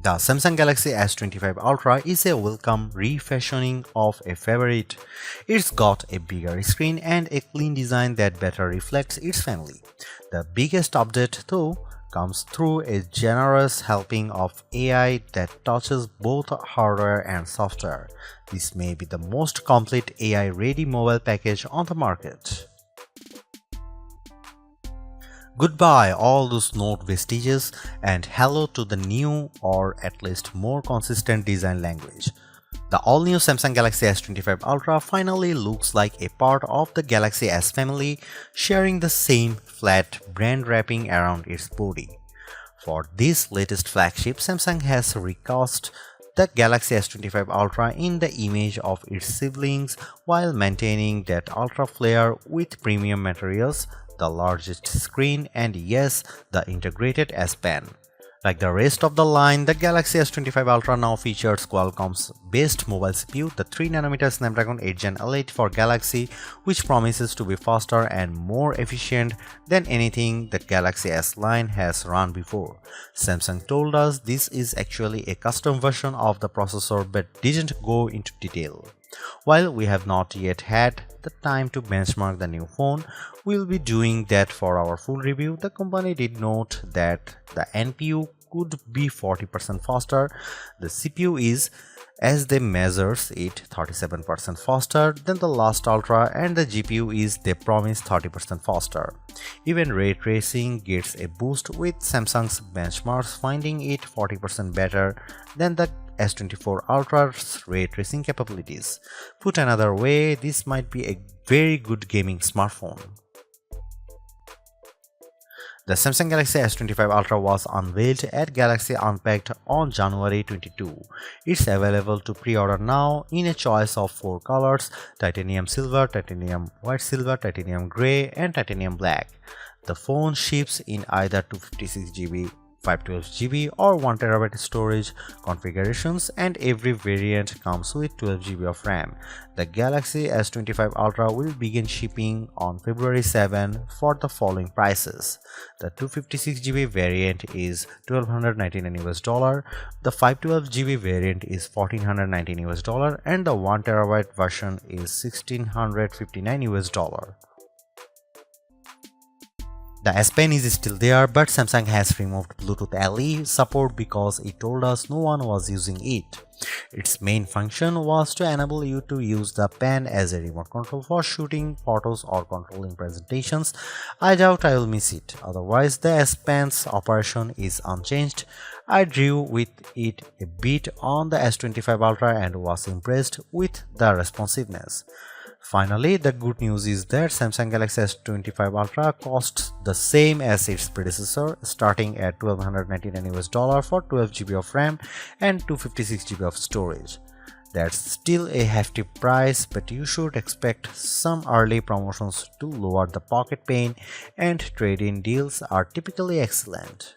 The Samsung Galaxy S25 Ultra is a welcome refashioning of a favorite. It's got a bigger screen and a clean design that better reflects its family. The biggest update, though, comes through a generous helping of AI that touches both hardware and software. This may be the most complete AI-ready mobile package on the market. Goodbye all those Note vestiges and hello to the new or at least more consistent design language. The all-new Samsung Galaxy S25 Ultra finally looks like a part of the Galaxy S family, sharing the same flat brand wrapping around its body. For this latest flagship, Samsung has recast the Galaxy S25 Ultra in the image of its siblings while maintaining that ultra flair with premium materials, the largest screen, and yes, the integrated S Pen. Like the rest of the line, the Galaxy S25 Ultra now features Qualcomm's best mobile CPU, the 3nm Snapdragon 8 Gen L8 for Galaxy, which promises to be faster and more efficient than anything the Galaxy S line has run before. Samsung told us this is actually a custom version of the processor but didn't go into detail. While we have not yet had the time to benchmark the new phone, we'll be doing that for our full review. The company did note that the NPU could be 40% faster. The CPU is, as they measures it, 37% faster than the last Ultra, and the GPU is, they promise, 30% faster. Even ray tracing gets a boost, with Samsung's benchmarks finding it 40% better than the S24 Ultra's ray tracing capabilities. Put another way, this might be a very good gaming smartphone. The Samsung Galaxy S25 Ultra was unveiled at Galaxy Unpacked on January 22. It's available to pre-order now in a choice of 4 colors: titanium silver, titanium white silver, titanium grey, and titanium black. The phone ships in either 256GB, 512GB or 1TB storage configurations, and every variant comes with 12GB of RAM. The Galaxy S25 Ultra will begin shipping on February 7 for the following prices. The 256GB variant is $1,299, the 512GB variant is $1,419, and the 1TB version is $1,659. The S Pen is still there, but Samsung has removed Bluetooth LE support because it told us no one was using it. Its main function was to enable you to use the pen as a remote control for shooting photos or controlling presentations. I doubt I will miss it. Otherwise, the S Pen's operation is unchanged. I drew with it a bit on the S25 Ultra and was impressed with the responsiveness. Finally, the good news is that Samsung Galaxy S25 Ultra costs the same as its predecessor, starting at $1,299 for 12GB of RAM and 256GB of storage. That's still a hefty price, but you should expect some early promotions to lower the pocket pain, and trade-in deals are typically excellent.